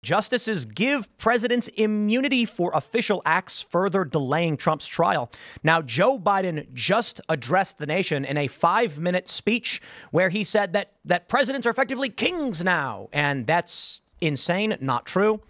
Justices give presidents immunity for official acts, further delaying Trump's trial. Now, Joe Biden just addressed the nation in a 5-minute speech where he said that presidents are effectively kings now. And that's insane, not true.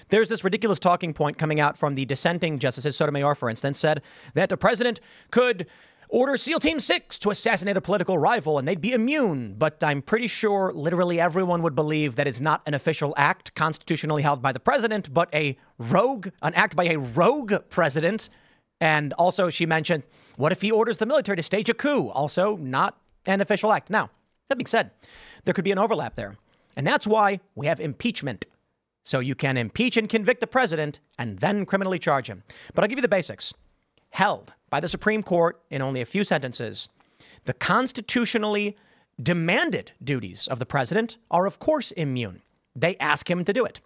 There's this ridiculous talking point coming out from the dissenting justices. Sotomayor, for instance, said that the president could order SEAL Team 6 to assassinate a political rival and they'd be immune. But I'm pretty sure literally everyone would believe that is not an official act constitutionally held by the president, but an act by a rogue president. And also she mentioned, what if he orders the military to stage a coup? Also not an official act. Now, that being said, there could be an overlap there. And that's why we have impeachment. So you can impeach and convict the president and then criminally charge him. But I'll give you the basics. Held by the Supreme Court in only a few sentences, the constitutionally demanded duties of the president are, of course, immune. They ask him to do it.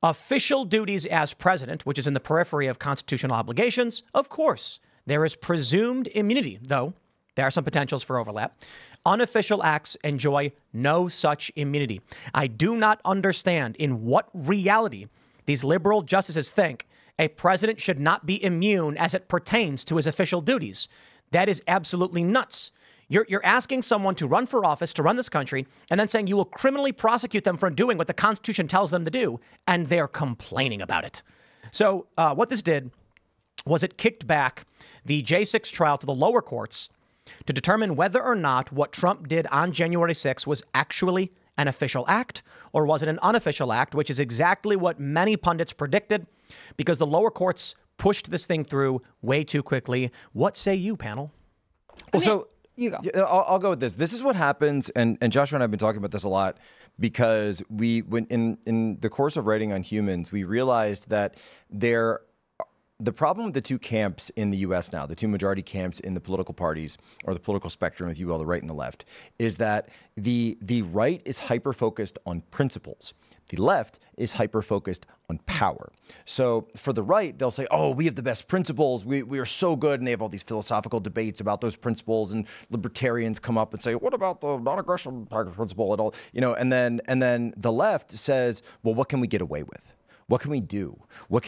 Official duties as president, which is in the periphery of constitutional obligations, of course, there is presumed immunity, though there are some potentials for overlap. Unofficial acts enjoy no such immunity. I do not understand in what reality these liberal justices think a president should not be immune as it pertains to his official duties. That is absolutely nuts. You're asking someone to run for office, to run this country, and then saying you will criminally prosecute them for doing what the Constitution tells them to do, and they're complaining about it. So what this did was it kicked back the J6 trial to the lower courts to determine whether or not what Trump did on January 6th was actually an official act, or was it an unofficial act, which is exactly what many pundits predicted, because the lower courts pushed this thing through way too quickly. What say you, panel? Well, so you go. I'll go with this. This is what happens, and Joshua and I have been talking about this a lot, because when in the course of writing on humans, we realized that the problem with the two camps in the U.S. now, the two majority camps in the political parties, or the political spectrum, if you will, the right and the left, is that the right is hyper-focused on principles. The left is hyper-focused on power. So for the right, they'll say, oh, we have the best principles. We are so good. And they have all these philosophical debates about those principles. And libertarians come up and say, what about the non-aggression principle at all? You know, and then the left says, well, what can we get away with? What can we do? What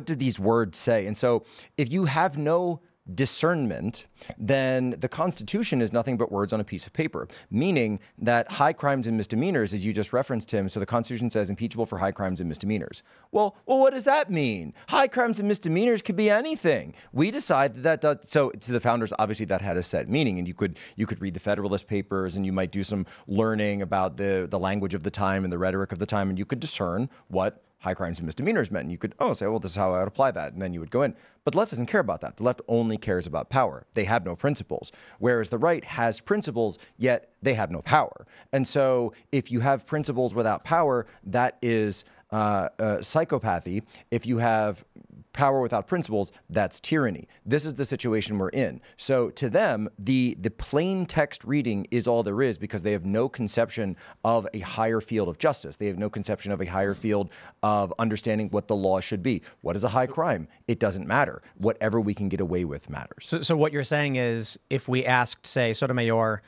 do these words say? And so if you have no discernment, then the Constitution is nothing but words on a piece of paper, meaning that high crimes and misdemeanors, as you just referenced, Tim, so the Constitution says impeachable for high crimes and misdemeanors. Well, what does that mean? High crimes and misdemeanors could be anything. We decide that does. So to the founders, obviously that had a set meaning, and you could read the Federalist Papers, and you might do some learning about the language of the time and the rhetoric of the time, and you could discern what high crimes and misdemeanors meant. And you could, say, well, this is how I would apply that. And then you would go in. But the left doesn't care about that. The left only cares about power. They have no principles. Whereas the right has principles, yet they have no power. And so if you have principles without power, that is psychopathy. If you have power without principles, that's tyranny. This is the situation we're in. So to them, the plain text reading is all there is, because they have no conception of a higher field of justice. They have no conception of a higher field of understanding what the law should be. What is a high crime? It doesn't matter. Whatever we can get away with matters. So what you're saying is, if we asked, say, Sotomayor,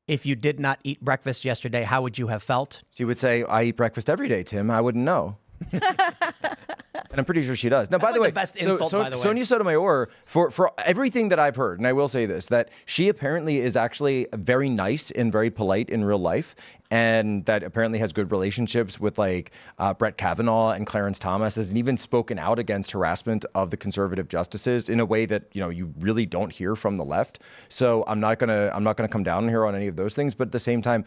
if you did not eat breakfast yesterday, how would you have felt? She would say, I eat breakfast every day, Tim. I wouldn't know. And I'm pretty sure she does. Now, by the way, the best insult, by the way. Sonia Sotomayor, for everything that I've heard, and I will say this, that she apparently is actually very nice and very polite in real life, and that apparently has good relationships with Brett Kavanaugh and Clarence Thomas, has even spoken out against harassment of the conservative justices in a way that you really don't hear from the left. So I'm not gonna come down here on any of those things, but at the same time,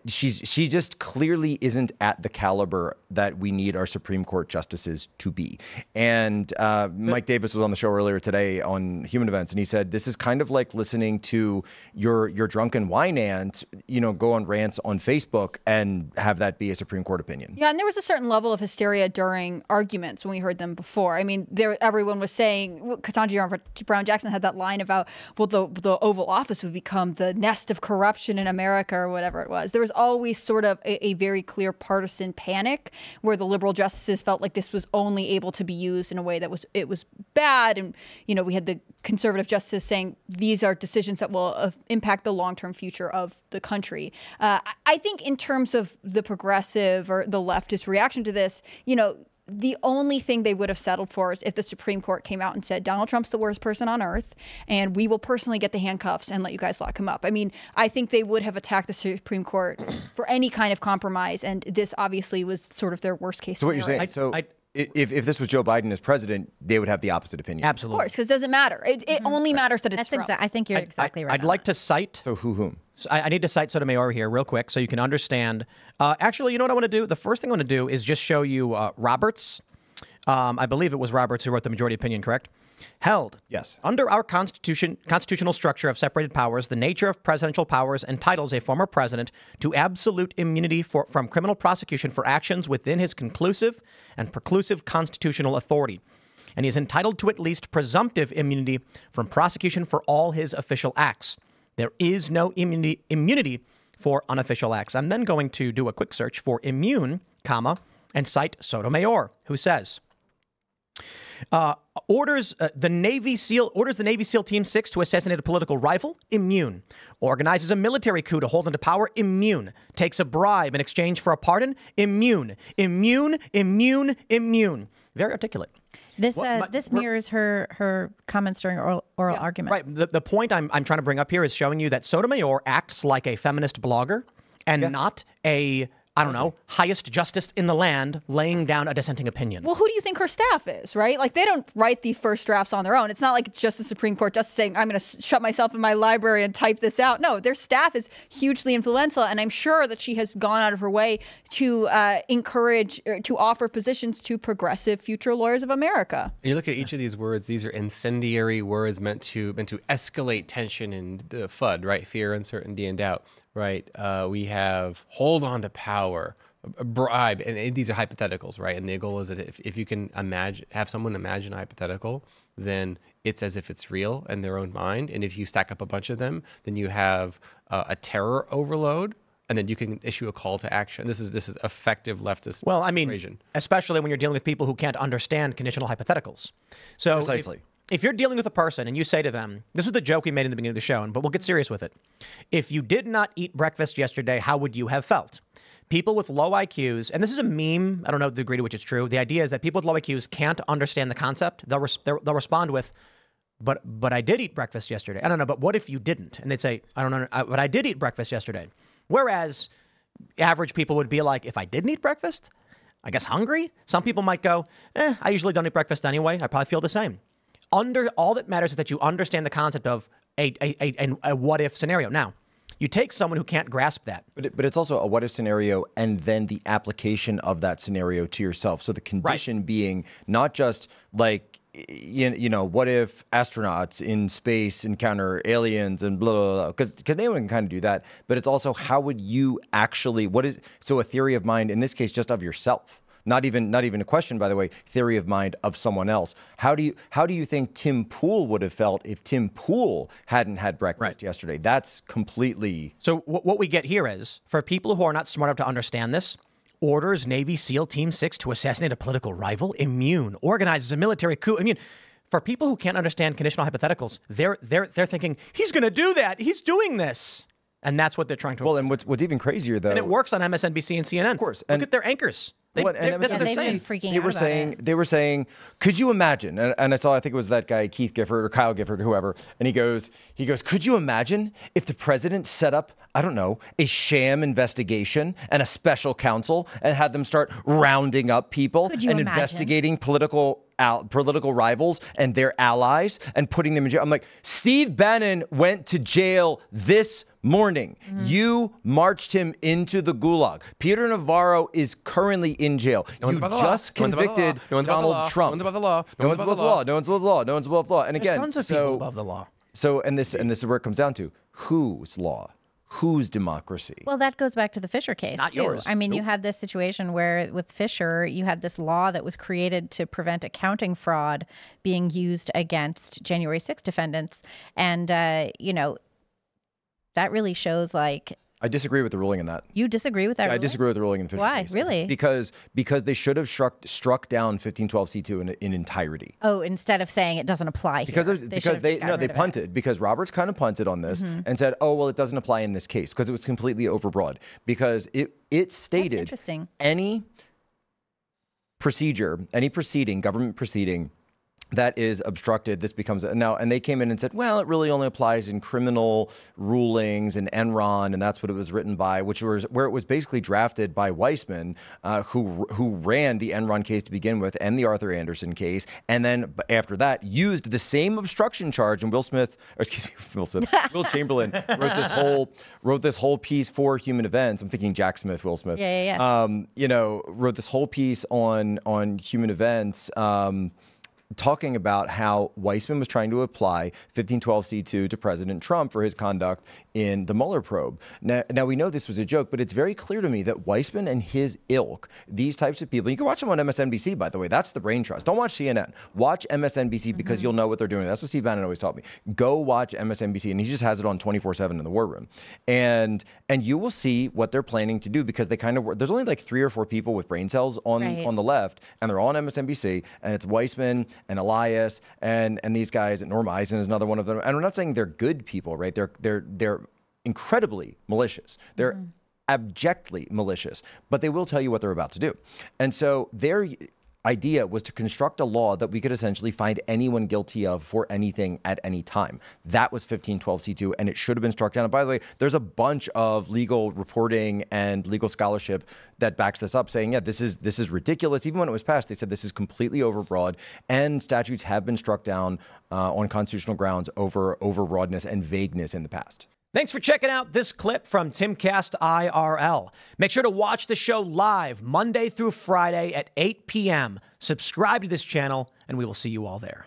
she just clearly isn't at the caliber that we need our Supreme Court justices to be. And Mike Davis was on the show earlier today on Human Events, and he said this is kind of like listening to your drunken wine aunt, go on rants on Facebook and have that be a Supreme Court opinion. Yeah, and there was a certain level of hysteria during arguments when we heard them before. I mean, everyone was saying, Ketanji Brown Jackson had that line about, well, the Oval Office would become the nest of corruption in America, or whatever it was. there was always sort of a very clear partisan panic where the liberal justices felt like this was only able to be used in a way that was bad. And, you know, we had the conservative justices saying these are decisions that will impact the long-term future of the country. I think in terms of the progressive or the leftist reaction to this, you know, the only thing they would have settled for is if the Supreme Court came out and said, Donald Trump's the worst person on earth, and we will personally get the handcuffs and let you guys lock him up. I mean, I think they would have attacked the Supreme Court for any kind of compromise, and this obviously was sort of their worst case So what scenario. you're saying, if this was Joe Biden as president, they would have the opposite opinion. Absolutely. Of course, because it doesn't matter. It only matters that it's Trump. I think you're exactly right. I'd like to cite. So whom? So I need to cite Sotomayor here real quick so you can understand. Actually, you know what I want to do? The first thing I want to do is just show you Roberts. I believe it was Roberts who wrote the majority opinion, correct? Held. Yes. Under our constitutional structure of separated powers, the nature of presidential powers entitles a former president to absolute immunity from criminal prosecution for actions within his conclusive and preclusive constitutional authority. And he is entitled to at least presumptive immunity from prosecution for all his official acts. There is no immunity for unofficial acts. I'm then going to do a quick search for immune, and cite Sotomayor, who says, orders the Navy SEAL Team 6 to assassinate a political rival, immune. Organizes a military coup to hold onto power, immune. Takes a bribe in exchange for a pardon, immune. Immune, immune, immune. Very articulate. This mirrors her comments during oral arguments. Right. The point I'm trying to bring up here is showing you that Sotomayor acts like a feminist blogger and not a, I don't know, highest justice in the land laying down a dissenting opinion. Well, who do you think her staff is, right? Like, they don't write the first drafts on their own. It's not like it's just the Supreme Court just saying, I'm going to shut myself in my library and type this out. No, their staff is hugely influential, and I'm sure that she has gone out of her way to encourage, to offer positions to progressive future lawyers of America. You look at each of these words, these are incendiary words meant to escalate tension and the FUD, right? Fear, uncertainty, and doubt. Right. We have hold on to power, bribe, and these are hypotheticals, right? And the goal is that if you can have someone imagine a hypothetical, then it's as if it's real in their own mind. And if you stack up a bunch of them, then you have a terror overload, and then you can issue a call to action. This is effective leftist. Well, I mean, persuasion. Especially when you're dealing with people who can't understand conditional hypotheticals. So Precisely. If you're dealing with a person and you say to them, this was the joke we made in the beginning of the show, but we'll get serious with it. If you did not eat breakfast yesterday, how would you have felt? People with low IQs, and this is a meme, I don't know the degree to which it's true. The idea is that people with low IQs can't understand the concept. They'll respond with, but I did eat breakfast yesterday. I don't know, but what if you didn't? And they'd say, I don't know, but I did eat breakfast yesterday. Whereas average people would be like, if I didn't eat breakfast, I guess hungry? Some people might go, I usually don't eat breakfast anyway. I probably feel the same. All that matters is that you understand the concept of a what if scenario. Now, you take someone who can't grasp that. But it's also a what if scenario and then the application of that scenario to yourself. So the condition being not just like, you know, what if astronauts in space encounter aliens and blah, blah, blah, because anyone can kind of do that. But it's also how would you actually, so a theory of mind, in this case, just of yourself. Not even a question, by the way, theory of mind of someone else. How do you think Tim Pool would have felt if Tim Pool hadn't had breakfast yesterday? That's completely... So what we get here is, for people who are not smart enough to understand this, orders Navy SEAL Team 6 to assassinate a political rival, immune, organizes a military coup, immune. For people who can't understand conditional hypotheticals, they're thinking, he's going to do that. He's doing this. And that's what they're trying to... Well, and what's even crazier, though... And it works on MSNBC and CNN. Of course. Look at their anchors. That's what they're saying. They were saying, could you imagine? And I think it was that guy, Keith Gifford or Kyle Gifford, whoever. And he goes, could you imagine if the president set up, I don't know, a sham investigation and a special counsel and had them start rounding up people and investigating political rivals and their allies and putting them in jail? I'm like, Steve Bannon went to jail this morning. You marched him into the gulag. Peter Navarro is currently in jail. You just convicted Donald Trump. No one's above the law. No one's above the law. No one's above the law. No one's above the law. And again, tons of people above the law. So, and this is where it comes down to: whose law? Whose democracy? Well, that goes back to the Fisher case, Not too. yours. I mean, you had this situation where with Fisher, you had this law that was created to prevent accounting fraud being used against January 6th defendants. And, that really shows, like, I disagree with the ruling in that. You disagree with that? I disagree with the ruling in the Fisher Why? case. Really? Because they should have struck down 1512c2 in entirety. Oh, instead of saying it doesn't apply Because here. they punted, because Roberts kind of punted on this and said, oh, well, it doesn't apply in this case because it was completely overbroad, because it stated interesting. Any government proceeding that is obstructed, this becomes now. And they came in and said, well, it really only applies in criminal rulings and Enron, and that's what it was written by, which was where it was basically drafted by Weissman, who ran the Enron case to begin with and the Arthur Anderson case, and then after that used the same obstruction charge. And Will Chamberlain wrote this whole piece for Human Events. I'm thinking Jack Smith, Will Smith. Yeah. Wrote this whole piece on Human Events. Talking about how Weissman was trying to apply 1512c2 to President Trump for his conduct in the Mueller probe. Now we know this was a joke, but it's very clear to me that Weissman and his ilk, these types of people, you can watch them on MSNBC, by the way. That's the brain trust. Don't watch CNN. Watch MSNBC because you'll know what they're doing. That's what Steve Bannon always taught me. Go watch MSNBC, and he just has it on 24/7 in the war room. And you will see what they're planning to do, because they kind of, there's only like 3 or 4 people with brain cells on the left, and they're all on MSNBC, and it's Weissman and Elias and these guys, and Norm Eisen is another one of them. And I'm not saying they're good people, right? They're incredibly malicious. They're abjectly malicious, but they will tell you what they're about to do. And so their idea was to construct a law that we could essentially find anyone guilty of for anything at any time. That was 1512c2, and it should have been struck down. And by the way, there's a bunch of legal reporting and legal scholarship that backs this up, saying, yeah, this is ridiculous. Even when it was passed, they said this is completely overbroad, and statutes have been struck down on constitutional grounds over overbroadness and vagueness in the past. Thanks for checking out this clip from Timcast IRL. Make sure to watch the show live Monday through Friday at 8 p.m. Subscribe to this channel, and we will see you all there.